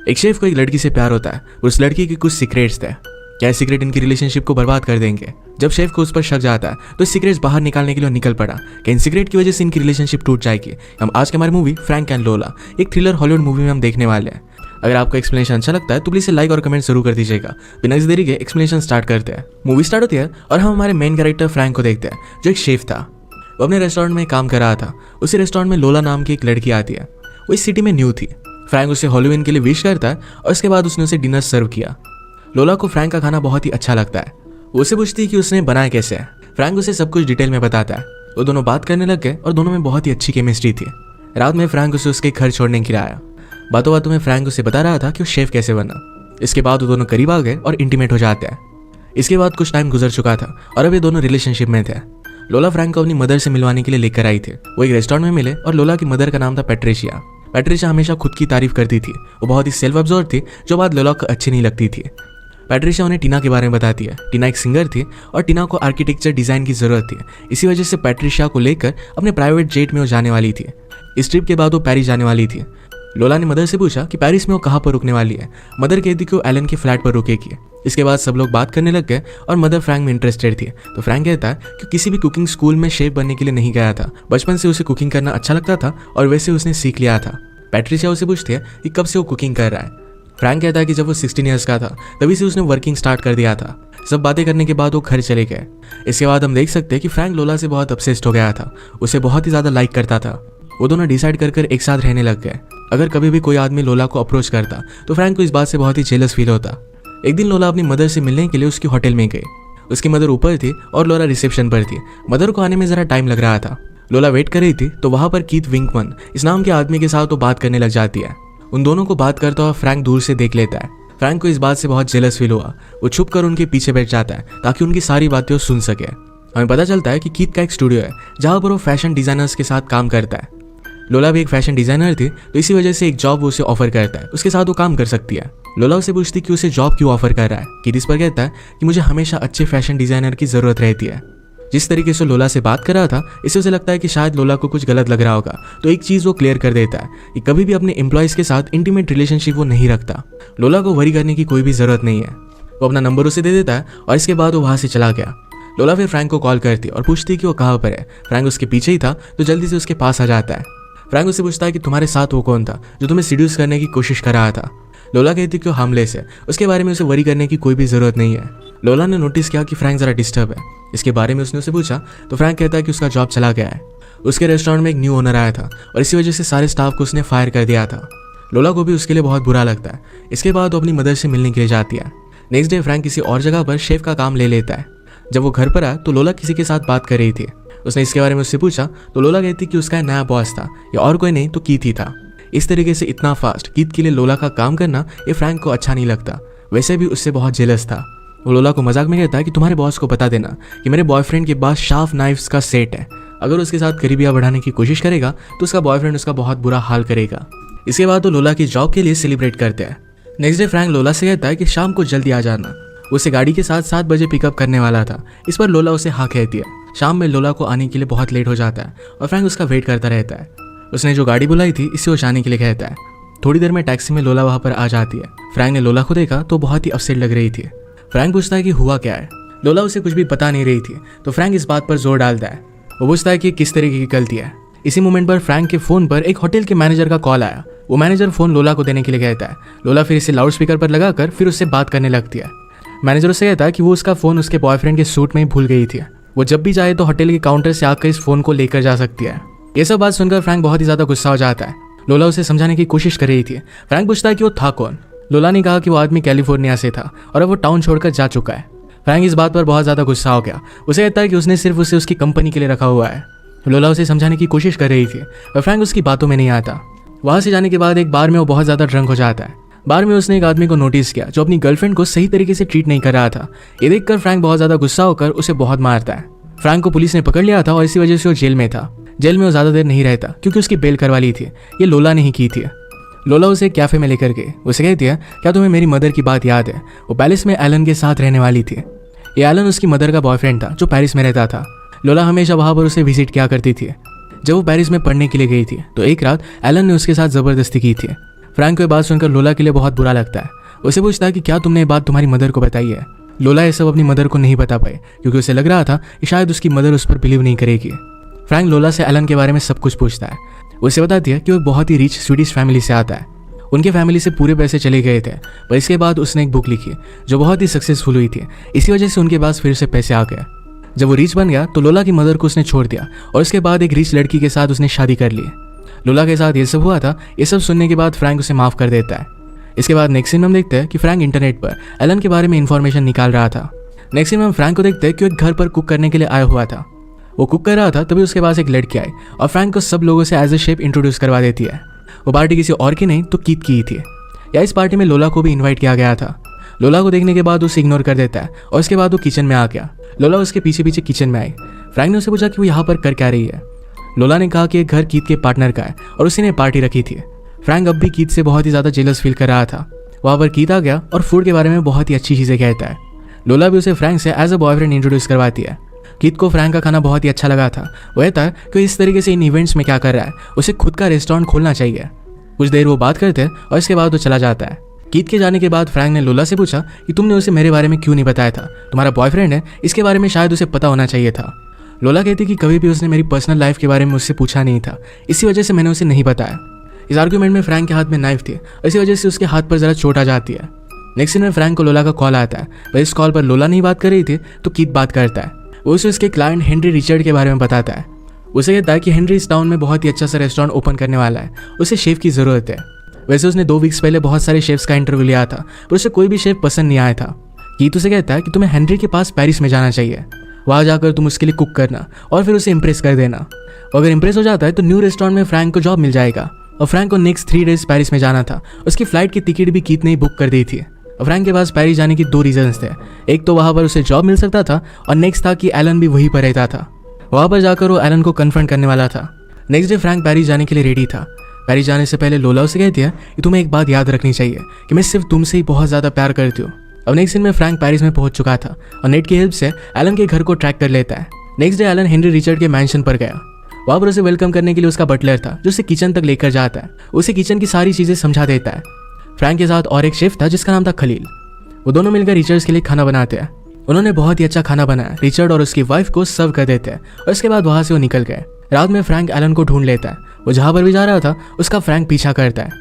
एक शेफ को एक लड़की से प्यार होता है। उस लड़की के कुछ सीक्रेट्स थे। क्या सीक्रेट इनकी रिलेशनशिप को बर्बाद कर देंगे? जब शेफ को उस पर शक जाता है तो सीक्रेट्स बाहर निकालने के लिए निकल पड़ा कि इन सीक्रेट की वजह से इनकी रिलेशनशिप टूट जाएगी। हम आज की हमारी मूवी फ्रैंक एंड लोला, एक थ्रिलर हॉलीवुड मूवी में हम देखने वाले हैं। अगर आपको एक्सप्लेनेशन अच्छा लगता है तो प्लीज लाइक और कमेंट जरूर कर दीजिएगा। बिना किसी देरी के एक्सप्लेनेशन स्टार्ट करते हैं। मूवी स्टार्ट होती है और हम हमारे मेन कैरेक्टर फ्रैंक को देखते हैं, जो एक शेफ था। वो अपने रेस्टोरेंट में काम कर रहा था। उसी रेस्टोरेंट में लोला नाम की एक लड़की आती है। वो इस सिटी में न्यू थी। फ्रैंक उसे हॉलीवुड के लिए विश करता है और उसके बाद उसने उसे डिनर सर्व किया। लोला को फ्रैंक का खाना बहुत ही अच्छा लगता है। वो उसे पूछती है कि उसने बनाया कैसे है। फ्रैंक उसे सब कुछ डिटेल में बताता है। वो दोनों बात करने लग गए और दोनों में बहुत ही अच्छी केमिस्ट्री थी। रात में फ्रैंक उसे उसके घर छोड़ने के लिए आया। बातों बातों में फ्रैंक उसे बता रहा था कि वो शेफ कैसे बना। इसके बाद वो दोनों करीब आ गए और इंटीमेट हो जाते हैं। इसके बाद कुछ टाइम गुजर चुका था और अब ये दोनों रिलेशनशिप में थे। लोला फ्रैंक को अपनी मदर से मिलवाने के लिए लेकर आई थी। वो एक रेस्टोरेंट में मिले और लोला की मदर का नाम था पैट्रिशिया। पैट्रिशिया हमेशा खुद की तारीफ करती थी। वो बहुत ही सेल्फ अब्जॉर्व थी, जो बात लोला को अच्छी नहीं लगती थी। पैट्रिशिया उन्हें टीना के बारे में बताती है। टीना एक सिंगर थी और टीना को आर्किटेक्चर डिजाइन की जरूरत थी। इसी वजह से पैट्रिशिया को लेकर अपने प्राइवेट जेट में वो जाने वाली थी। इस ट्रिप के बाद वो पेरिस जाने वाली थी। लोला ने मदर से पूछा कि पेरिस में वो कहाँ पर रुकने वाली है। मदर कहती कि वो एलन के फ्लैट पर रुकेगी। इसके बाद सब लोग बात करने लग गए और मदर फ्रैंक में इंटरेस्टेड थी। तो फ्रैंक कहता है कि किसी भी कुकिंग स्कूल में शेफ बनने के लिए नहीं गया था। बचपन से उसे कुकिंग करना अच्छा लगता था और वैसे उसने सीख लिया था। पैट्रिशिया उसे पूछती है कि कब से वो कुकिंग कर रहा है। फ्रैंक कहता है कि जब वो 16 ईयर्स का था तभी से उसने वर्किंग स्टार्ट कर दिया था। सब बातें करने के बाद वो घर चले गए। इसके बाद हम देख सकते हैं कि फ्रैंक लोला से बहुत ऑब्सेस्ड हो गया था। उसे बहुत ही ज्यादा लाइक करता था। वो दोनों डिसाइड कर एक साथ रहने लग गए। अगर कभी भी कोई आदमी लोला को अप्रोच करता तो फ्रैंक को इस बात से बहुत ही जेलस फील होता। एक दिन लोला अपनी मदर से मिलने के लिए उसकी होटल में गई। उसकी मदर ऊपर थी और लोला रिसेप्शन पर थी। मदर को आने में जरा टाइम लग रहा था। लोला वेट कर रही थी तो वहां पर कीथ विंकमन इस नाम के आदमी के साथ वो बात करने लग जाती है। उन दोनों को बात करता हुआ फ्रैंक दूर से देख लेता है। फ्रैंक को इस बात से बहुत जेलस फील हुआ। वो छुप कर उनके पीछे बैठ जाता है ताकि उनकी सारी बातें वो सुन सके। हमें पता चलता है कि कीथ का एक स्टूडियो है जहां पर वो फैशन डिजाइनर्स के साथ काम करता है। लोला भी एक फैशन डिजाइनर थी तो इसी वजह से एक जॉब वो उसे ऑफर करता है। उसके साथ वो काम कर सकती है। लोला उसे पूछती कि उसे जॉब क्यों ऑफर कर रहा है। कीथ इस पर कहता है कि मुझे हमेशा अच्छे फैशन डिजाइनर की जरूरत रहती है। जिस तरीके से लोला से बात कर रहा था इससे उसे लगता है कि शायद लोला को कुछ गलत लग रहा होगा। तो एक चीज वो क्लियर कर देता है कि कभी भी अपने एम्प्लॉयज के साथ इंटीमेट रिलेशनशिप वो नहीं रखता। लोला को वरी करने की कोई भी जरूरत नहीं है। वो अपना नंबर उसे दे देता है और इसके बाद वो वहां से चला गया। लोला फिर फ्रैंक को कॉल करती और पूछती कि वो कहाँ पर है। फ्रैंक उसके पीछे ही था तो जल्दी से उसके पास आ जाता है। फ्रैंक उससे पूछता है कि तुम्हारे साथ वो कौन था जो तुम्हें सीड्यूस करने की कोशिश कर रहा था। लोला कहती कि वो हार्मलेस है, उसके बारे में उसे वरी करने की कोई भी जरूरत नहीं है। लोला ने नोटिस किया कि फ्रैंक जरा डिस्टर्ब है। इसके बारे में उसने उसे पूछा तो फ्रैंक कहता है कि उसका जॉब चला गया है। उसके रेस्टोरेंट में एक न्यू ओनर आया था और इसी वजह से सारे स्टाफ को उसने फायर कर दिया था। लोला को भी उसके लिए बहुत बुरा लगता है। इसके बाद वो अपनी मदर से मिलने के लिए जाती है। नेक्स्ट डे फ्रैंक किसी और जगह पर शेफ का काम ले लेता है। जब वो घर पर आया तो लोला किसी के साथ बात कर रही थी। उसने इसके बारे में उससे पूछा तो लोला कहती कि उसका नया बॉस था, या और कोई नहीं तो कीथ ही था। इस तरीके से इतना फास्ट कीथ के लिए लोला का काम करना ये फ्रैंक को अच्छा नहीं लगता। वैसे भी उससे बहुत जेलस था। वो लोला को मजाक में कहता है कि तुम्हारे बॉस को बता देना कि मेरे बॉयफ्रेंड के पास शार्प नाइफ्स का सेट है। अगर उसके साथ करीबियां बढ़ाने की कोशिश करेगा तो उसका बॉयफ्रेंड उसका बहुत बुरा हाल करेगा। इसके बाद वो लोला की जॉब के लिए सेलिब्रेट करते हैं। नेक्स्ट डे फ्रैंक लोला से कहता है कि शाम को जल्दी आ जाना। उसे गाड़ी के साथ 7 बजे पिकअप करने वाला था। इस पर लोला उसे हाँ कहती है। शाम में लोला को आने के लिए बहुत लेट हो जाता है और फ्रैंक उसका वेट करता रहता है। उसने जो गाड़ी बुलाई थी इसे वो जाने के लिए कहता है। थोड़ी देर में टैक्सी में लोला वहां पर आ जाती है। फ्रैंक ने लोला को देखा तो बहुत ही अपसेट लग रही थी। फ्रैंक पूछता है कि हुआ क्या है। लोला उसे कुछ भी बता नहीं रही थी तो फ्रैंक इस बात पर जोर डालता है। वो पूछता है कि किस तरीके की गलती है। इसी मोमेंट पर फ्रैंक के फोन पर एक होटल के मैनेजर का कॉल आया। वो मैनेजर फोन लोला को देने के लिए कहता है। लोला फिर इसे लाउड स्पीकर पर लगाकर फिर उससे बात करने लगती है। मैनेजर उससे कहता है कि वो उसका फोन उसके बॉयफ्रेंड के सूट में ही भूल गई थी। वो जब भी चाहे तो होटल के काउंटर से आकर इस फोन को लेकर जा सकती है। ये सब बात सुनकर फ्रैंक बहुत ही ज्यादा गुस्सा हो जाता है। लोला उसे समझाने की कोशिश कर रही थी। फ्रैंक पूछता है कि वो था कौन। लोला ने कहा कि वो आदमी कैलिफोर्निया से था और अब वो टाउन छोड़कर जा चुका है। फ्रैंक इस बात पर बहुत ज्यादा गुस्सा हो गया। उसे कहता है कि उसने सिर्फ उसे उसकी कंपनी के लिए रखा हुआ है। लोला उसे समझाने की कोशिश कर रही थी और फ्रैंक उसकी बातों में नहीं आता। वहां से जाने के बाद एक बार में वो बहुत ज्यादा ड्रंक हो जाता है। बार में उसने एक आदमी को नोटिस किया जो अपनी गर्लफ्रेंड को सही तरीके से ट्रीट नहीं कर रहा था। ये देखकर फ्रैंक बहुत ज्यादा गुस्सा होकर उसे बहुत मारता है। फ्रैंक को पुलिस ने पकड़ लिया था और इसी वजह से वो जेल में था। जेल में वो ज्यादा देर नहीं रहता क्योंकि उसकी बेल करवा ली थी। ये लोला ने ही की थी। लोला उसे कैफे में लेकर गई। उसे कहती है क्या तुम्हें मेरी मदर की बात याद है। वो पेरिस में एलन के साथ रहने वाली थी। ये एलन उसकी मदर का बॉयफ्रेंड था जो पेरिस में रहता था। लोला हमेशा वहां पर उसे विजिट किया करती थी। जब वो पेरिस में पढ़ने के लिए गई थी तो एक रात एलन ने उसके साथ जबरदस्ती की थी। फ्रैंक को ये बात सुनकर लोला के लिए बहुत बुरा लगता है। उसे पूछता है कि क्या तुमने ये बात तुम्हारी मदर को बताई है। लोला ये सब अपनी मदर को नहीं बता पाई क्योंकि उसे लग रहा था कि शायद उसकी मदर उस पर बिलीव नहीं करेगी। फ्रैंक लोला से एलन के बारे में सब कुछ पूछता है। उसे बताती है कि वो बहुत ही रिच स्वीडिश फैमिली से आता है। उनके फैमिली से पूरे पैसे चले गए थे, पर इसके बाद उसने एक बुक लिखी जो बहुत ही सक्सेसफुल हुई थी। इसी वजह से उनके पास फिर से पैसे आ गए। जब वो रिच बन गया तो लोला की मदर को उसने छोड़ दिया और इसके बाद एक रिच लड़की के साथ उसने शादी कर ली। लोला के साथ ये सब हुआ था। ये सब सुनने के बाद फ्रैंक उसे माफ़ कर देता है। इसके बाद नेक्स्ट सीन में हम देखते हैं कि फ्रैंक इंटरनेट पर एलन के बारे में इंफॉर्मेशन निकाल रहा था। नेक्स्ट सीन में हम फ्रैंक को देखते हैं कि वो एक घर पर कुक करने के लिए आया हुआ था। वो कुक कर रहा था तभी उसके पास एक लड़की आई और फ्रैंक को सब लोगों से एज ए शेफ इंट्रोड्यूस करवा देती है। वो पार्टी किसी और की नहीं तो कीत की ही थी। या इस पार्टी में लोला को भी इन्वाइट किया गया था। लोला को देखने के बाद उसे इग्नोर कर देता है और उसके बाद वो किचन में आ गया। लोला उसके पीछे पीछे किचन में आई। फ्रैंक ने उसे पूछा कि वो यहाँ पर कर क्या रही है। लोला ने कहा कि घर कीत के पार्टनर का है और उसी ने पार्टी रखी थी। फ्रैंक अब भी कीत से बहुत ही ज़्यादा जेलस फील कर रहा था। वहाँ पर कीत आ गया और फूड के बारे में बहुत ही अच्छी चीज़ें कहता है। लोला भी उसे फ्रैंक से एज अ बॉयफ्रेंड इंट्रोड्यूस करवाती है। कीत को फ्रैंक का खाना बहुत ही अच्छा लगा था। वो कहता है कि इस तरीके से इन इवेंट्स में क्या कर रहा है, उसे खुद का रेस्टोरेंट खोलना चाहिए। कुछ देर वो बात करते हैं और इसके बाद वो चला जाता है। कीत के जाने के बाद फ्रैंक ने लोला से पूछा कि तुमने उसे मेरे बारे में क्यों नहीं बताया था, तुम्हारा बॉयफ्रेंड है, इसके बारे में शायद उसे पता होना चाहिए था। लोला कहती कि कभी भी उसने मेरी पर्सनल लाइफ के बारे में मुझसे पूछा नहीं था, इसी वजह से मैंने उसे नहीं बताया। इस आर्ग्यूमेंट में फ्रैंक के हाथ में नाइफ थी, इसी वजह से उसके हाथ पर जरा चोट आ जाती है। नेक्स्ट सीन में फ्रैंक को लोला का कॉल आता है, पर इस कॉल पर लोला नहीं बात कर रही थी तो कीत बात करता है। वो उसे उसके क्लाइंट हेनरी रिचर्ड के बारे में बताता है। उसे कहता है कि हेनरी इस टाउन में बहुत ही अच्छा सा रेस्टोरेंट ओपन करने वाला है, उसे शेफ की ज़रूरत है। वैसे उसने 2 वीक्स पहले बहुत सारे शेफ्स का इंटरव्यू लिया था, पर उसे कोई भी शेफ पसंद नहीं आया था। कीत उसे कहता है कि तुम्हें हेनरी के पास पेरिस में जाना चाहिए, वहाँ जाकर तुम उसके लिए कुक करना और फिर उसे इम्प्रेस कर देना। अगर इम्प्रेस हो जाता है तो न्यू रेस्टोरेंट में फ्रैंक को जॉब मिल जाएगा। और फ्रैंक को नेक्स्ट 3 डेज पेरिस में जाना था। उसकी फ्लाइट की टिकट भी कीत ने ही बुक कर दी थी। फ्रैंक के पास पेरिस जाने की 2 रीजंस थे। एक तो वहाँ पर उसे जॉब मिल सकता था और नेक्स्ट था कि एलन भी वहीं पर रहता था। वहाँ पर जाकर वो एलन को कन्फ्रंट करने वाला था। नेक्स्ट डे फ्रैंक पेरिस जाने के लिए रेडी था। पेरिस जाने से पहले लोला उसे कहती है कि तुम्हें एक बात याद रखनी चाहिए कि मैं सिर्फ तुमसे ही बहुत ज़्यादा प्यार करती हूँ। अब नेक्स्ट दिन में फ्रैंक पेरिस में पहुंच चुका था और नेट की हेल्प से एलन के घर को ट्रैक कर लेता है। Next day Alan Henry Richard के मैंशन पर गया। वहाँ पर उसे वेलकम करने के लिए उसका बटलर था जो उसे किचन तक लेकर जाता है। उसे किचन की सारी चीज़ें समझा देता है। फ्रैंक के साथ और एक शेफ था जिसका नाम था खलील। वो दोनों मिलकर रिचर्ड्स के लिए खाना बनाते हैं। उन्होंने बहुत ही अच्छा खाना बनाया। रिचर्ड और उसकी वाइफ को सर्व कर देते हैं और इसके बाद वहाँ से वो निकल गए। रात में फ्रैंक एलन को ढूंढ लेता है। वो जहाँ पर भी जा रहा था उसका फ्रैंक पीछा करता है।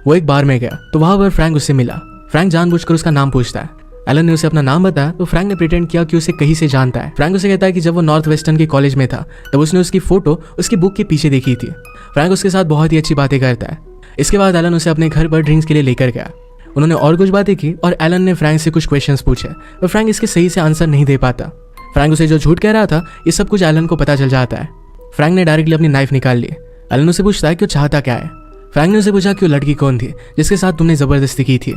वो एक बार में गया तो वहाँ पर फ्रैंक उससे मिला। फ्रैंक जानबूझकर उसका नाम पूछता है। एलन ने उसे अपना नाम बताया तो फ्रैंक ने प्रिटेंड किया कि उसे कहीं से जानता है। फ्रैंक उसे कहता है कि जब वो नॉर्थ वेस्टर्न के कॉलेज में था तब उसने उसकी फोटो उसकी बुक के पीछे देखी थी। फ्रैंक उसके साथ बहुत ही अच्छी बातें करता है। इसके बाद एलन उसे अपने घर पर ड्रिंक्स के लिए लेकर गया। उन्होंने और कुछ बातें की और एलन ने फ्रैंक से कुछ क्वेश्चंस पूछे, पर फ्रैंक इसके सही से आंसर नहीं दे पाता। फ्रैंक उसे जो झूठ कह रहा था ये सब कुछ एलन को पता चल जाता है। फ्रैंक ने डायरेक्टली अपनी नाइफ निकाल ली। एलन उसे पूछता है कि वो चाहता क्या है। फ्रैंक ने उसे पूछा कि वो लड़की कौन थी जिसके साथ तुमने ज़बरदस्ती की थी।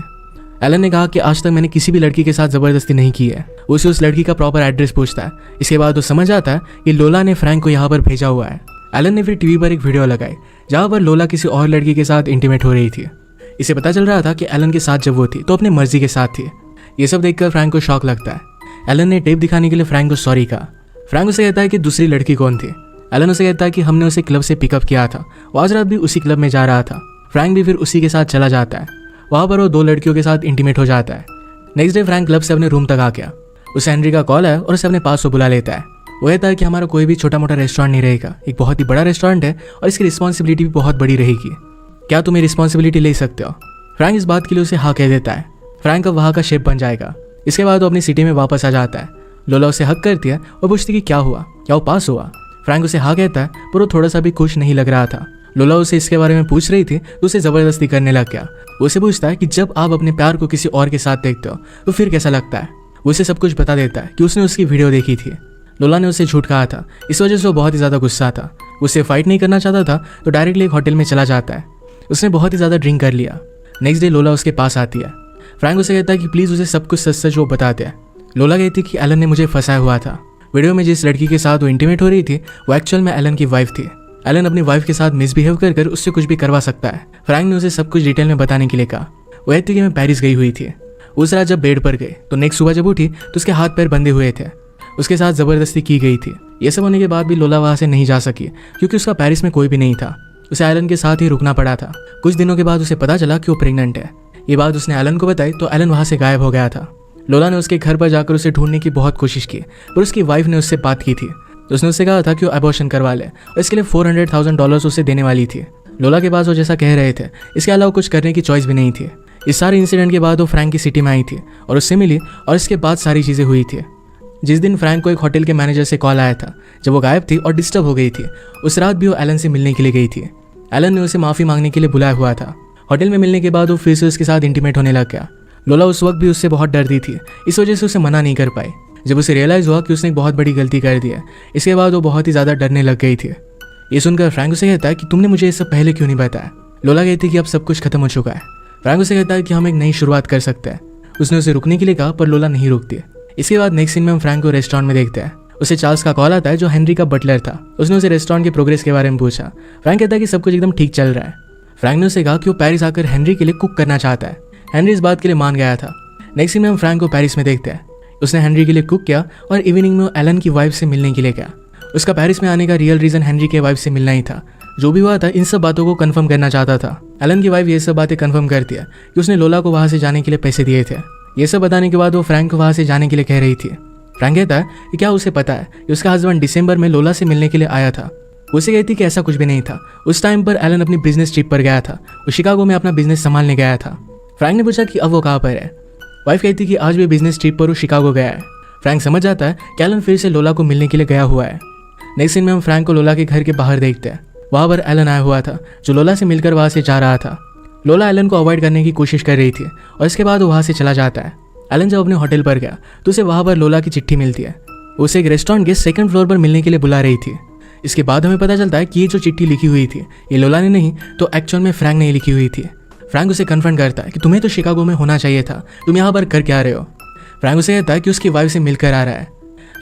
एलन ने कहा कि आज तक मैंने किसी भी लड़की के साथ ज़बरदस्ती नहीं की है। वो उसे उस लड़की का प्रॉपर एड्रेस पूछता है। इसके बाद वो समझ आता है कि लोला ने फ्रैंक को यहाँ पर भेजा हुआ है। एलन ने फिर टीवी पर एक वीडियो लगाई जहाँ पर लोला किसी और लड़की के साथ इंटीमेट हो रही थी। इसे पता चल रहा था कि एलन के साथ जब वो थी तो अपनी मर्जी के साथ थी। ये सब देखकर फ्रैंक को शॉक लगता है। एलन ने टेप दिखाने के लिए फ्रैंक को सॉरी कहा। फ्रैंक उसे कहता है कि दूसरी लड़की कौन थी। एलन उसे कहता है कि हमने उसे क्लब से पिकअप किया था, वो आज रात भी उसी क्लब में जा रहा था। फ्रैंक भी फिर उसी के साथ चला जाता है। वहाँ पर वो 2 लड़कियों के साथ इंटीमेट हो जाता है। नेक्स्ट डे फ्रैंक क्लब से अपने रूम तक आ गया। उसे हेनरी का कॉल है और उसे अपने पास बुला लेता है। वो कहता है कि हमारा कोई भी छोटा मोटा रेस्टोरेंट नहीं रहेगा, एक बहुत ही बड़ा रेस्टोरेंट है और इसकी रिस्पॉन्सिबिलिटी भी बहुत बड़ी रहेगी। क्या तुम ये रिस्पॉन्सिबिलिटी ले सकते हो? फ्रैंक इस बात के लिए उसे हाँ कह देता है। फ्रैंक अब वहाँ का शेफ बन जाएगा। इसके बाद वो अपनी सिटी में वापस आ जाता है। लोला उसे हक करती है और पूछती कि क्या हुआ, क्या वो पास हुआ? फ्रैंक उसे हाँ कहता है पर वो थोड़ा सा भी खुश नहीं लग रहा था। लोला उसे इसके बारे में पूछ रही थी तो उसे ज़बरदस्ती करने लग गया। वो उसे पूछता है कि जब आप अपने प्यार को किसी और के साथ देखते हो तो फिर कैसा लगता है। वो उसे सब कुछ बता देता है कि उसने उसकी वीडियो देखी थी। लोला ने उसे झूठ कहा था, इस वजह से वो बहुत ही ज़्यादा गुस्सा था। उससे फाइट नहीं करना चाहता था तो डायरेक्टली एक होटल में चला जाता है। उसने बहुत ही ज़्यादा ड्रिंक कर लिया। नेक्स्ट डे लोला उसके पास आती है। फ्रैंक उसे कहता है कि प्लीज़ उसे सब कुछ सच सच वो बता दे। लोला कहती कि एलन ने मुझे फंसाया हुआ था। वीडियो में जिस लड़की के साथ वो इंटीमेट हो रही थी वो एक्चुअल में एलन की वाइफ थी। एलन अपनी वाइफ के साथ मिसबिहेव कर उससे कुछ भी करवा सकता है। फ्रैंक ने उसे सब कुछ डिटेल में बताने के लिए कहा। वो कहती कि मैं पेरिस गई हुई थी। उस रात जब बेड पर गई तो नेक्स्ट सुबह जब उठी तो उसके हाथ पैर बंधे हुए थे। उसके साथ ज़बरदस्ती की गई थी। ये सब होने के बाद भी लोला वहाँ से नहीं जा सकी क्योंकि उसका पेरिस में कोई भी नहीं था। उसे एलन के साथ ही रुकना पड़ा था। कुछ दिनों के बाद उसे पता चला कि वो प्रेग्नेंट है। ये बात उसने एलन को बताई तो एलन वहाँ से गायब हो गया था। लोला ने उसके घर पर जाकर उसे ढूंढने की बहुत कोशिश की, पर उसकी वाइफ ने उससे बात की थी। उसने उससे कहा था कि वो अबॉर्शन करवा ले और इसके लिए $400,000 उसे देने वाली थी। लोला के पास वो जैसा कह रहे थे इसके अलावा कुछ करने की चॉइस भी नहीं थी। इस सारे इंसिडेंट के बाद वो फ्रैंक की सिटी में आई थी और उससे मिली और इसके बाद सारी चीज़ें हुई थी। जिस दिन फ्रैंक को एक होटल के मैनेजर से कॉल आया था, जब वो गायब थी और डिस्टर्ब हो गई थी, उस रात भी वो एलन से मिलने के लिए गई थी। एलन ने उसे माफ़ी मांगने के लिए बुलाया हुआ था। होटल में मिलने के बाद वो फिर से उसके साथ इंटीमेट होने लग गया। लोला उस वक्त भी उससे बहुत डरती थी, इस वजह से उसे मना नहीं कर पाई। जब उसे रियलाइज़ हुआ कि उसने एक बहुत बड़ी गलती कर दी है, इसके बाद वो बहुत ही ज़्यादा डरने लग गई थी। ये सुनकर फ्रैंक उसे कहता है कि तुमने मुझे ये सब पहले क्यों नहीं बताया। लोला कहती है कि अब सब कुछ खत्म हो चुका है। फ्रैंक उसे कहता है कि हम एक नई शुरुआत कर सकते हैं। उसने उसे रुकने के लिए कहा, पर लोला नहीं रुकती। इसके बाद नेक्स्ट सीन में हम फ्रैंक को रेस्टोरेंट में देखते हैं। उसे चार्ल्स का कॉल आता है, जो हेनरी का बटलर था। उसने उसे रेस्टोरेंट के प्रोग्रेस के बारे में पूछा। फ्रैंक कहता है कि सब कुछ एकदम ठीक चल रहा है। फ्रैंक ने उसे कहा कि वो पेरिस आकर हेनरी के लिए कुक करना चाहता है। हेनरी इस बात के लिए मान गया था। नेक्स्ट सीन में हम फ्रैंक को पेरिस में देखते हैं। उसने हेनरी के लिए कुक किया और इवनिंग में वो एलन की वाइफ से मिलने के लिए गया। उसका पेरिस में आने का रियल रीज़न हेनरी के वाइफ से मिलना ही था। जो भी हुआ था इन सब बातों को कंफर्म करना चाहता था। एलन की वाइफ ये सब बातें कंफर्म करती है कि उसने लोला को वहाँ से जाने के लिए पैसे दिए थे। ये सब बताने के बाद वो फ्रैंक को वहाँ से जाने के लिए कह रही थी। फ्रैंक कहता है कि क्या उसे पता है कि उसका हस्बैंड दिसंबर में लोला से मिलने के लिए आया था। उसे कहती कि ऐसा कुछ भी नहीं था। उस टाइम पर एलन अपनी बिजनेस ट्रिप पर गया था। वो शिकागो में अपना बिजनेस संभालने गया था। फ्रैंक ने पूछा कि अब वो कहाँ पर है। वाइफ कहती कि आज भी बिजनेस ट्रिप पर वो शिकागो गया है। फ्रैंक समझ जाता है कि एलन फिर से लोला को मिलने के लिए गया हुआ है। नेक्स्ट सीन में हम फ्रैंक को लोला के घर के बाहर देखते हैं। वहाँ पर एलन आया हुआ था, जो लोला से मिलकर वहाँ से जा रहा था। लोला एलन को अवॉइड करने की कोशिश कर रही थी और इसके बाद वो वहाँ से चला जाता है। एलन जब अपने होटल पर गया तो उसे वहाँ पर लोला की चिट्ठी मिलती है। उसे एक रेस्टोरेंट के सेकंड फ्लोर पर मिलने के लिए बुला रही थी। इसके बाद हमें पता चलता है कि ये जो चिट्ठी लिखी हुई थी ये लोला ने नहीं तो एक्चुअल में फ्रैंक ने लिखी हुई थी। फ्रैंक उसे कन्फ्रंट करता है कि तुम्हें तो शिकागो में होना चाहिए था, तुम यहाँ पर कर क्या रहे हो। फ्रैंक उसे कहता है कि उसकी वाइफ से मिलकर आ रहा है।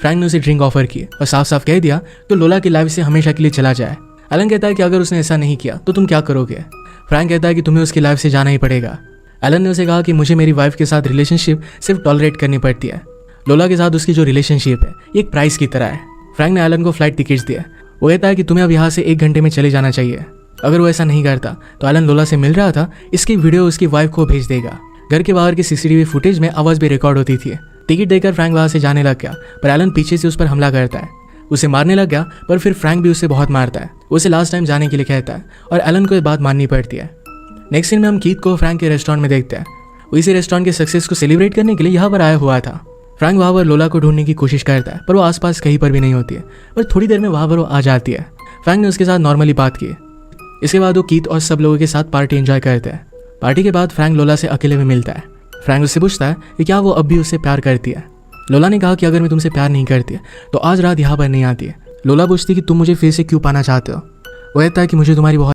फ्रैंक ने उसे ड्रिंक ऑफर की और साफ साफ कह दिया तो लोला की लाइफ से हमेशा के लिए चला जाए। एलन कहता है कि अगर उसने ऐसा नहीं किया तो तुम क्या करोगे। फ्रैंक कहता है कि तुम्हें उसकी लाइफ से जाना ही पड़ेगा। एलन ने उसे कहा कि मुझे मेरी वाइफ के साथ रिलेशनशिप सिर्फ टॉलरेट करनी पड़ती है। लोला के साथ उसकी जो रिलेशनशिप है ये एक प्राइस की तरह है। फ्रैंक ने एलन को फ्लाइट टिकट्स दिया। वो कहता है कि तुम्हें अब यहाँ से 1 घंटे में चले जाना चाहिए। अगर वो ऐसा नहीं करता तो एलन लोला से मिल रहा था, इसकी वीडियो उसकी वाइफ को भेज देगा। घर के बाहर की सीसीटीवी फुटेज में आवाज़ भी रिकॉर्ड होती थी। टिकट देकर फ्रैंक वहाँ से जाने लग गया, पर एलन पीछे से उस पर हमला करता है। उसे मारने लग गया, पर फिर फ्रैंक भी उसे बहुत मारता है। उसे लास्ट टाइम जाने के लिए कहता है और एलन को ये बात माननी पड़ती है। नेक्स्ट सीन में हम कीथ को फ्रैंक के रेस्टोरेंट में देखते हैं। वो इसी रेस्टोरेंट के सक्सेस को सेलिब्रेट करने के लिए यहाँ पर आया हुआ था। फ्रैंक वहाँ पर लोला को ढूंढने की कोशिश करता है, पर वो आसपास कहीं पर भी नहीं होती है। पर थोड़ी देर में वहाँ पर वो आ जाती है। फ्रैंक ने उसके साथ नॉर्मली बात की। इसके बाद वो कीथ और सब लोगों के साथ पार्टी एंजॉय करते हैं। पार्टी के बाद फ्रैंक लोला से अकेले में मिलता है। फ्रैंक उससे पूछता है कि क्या वो अब भी उससे प्यार करती है। लोला ने कहा कि अगर मैं तुमसे प्यार नहीं करती तो आज रात यहाँ पर नहीं आती है। लोला पूछती कि तुम मुझे फिर से क्यों पाना चाहते हो। वो कहता है कि मुझे तुम्हारी बहुत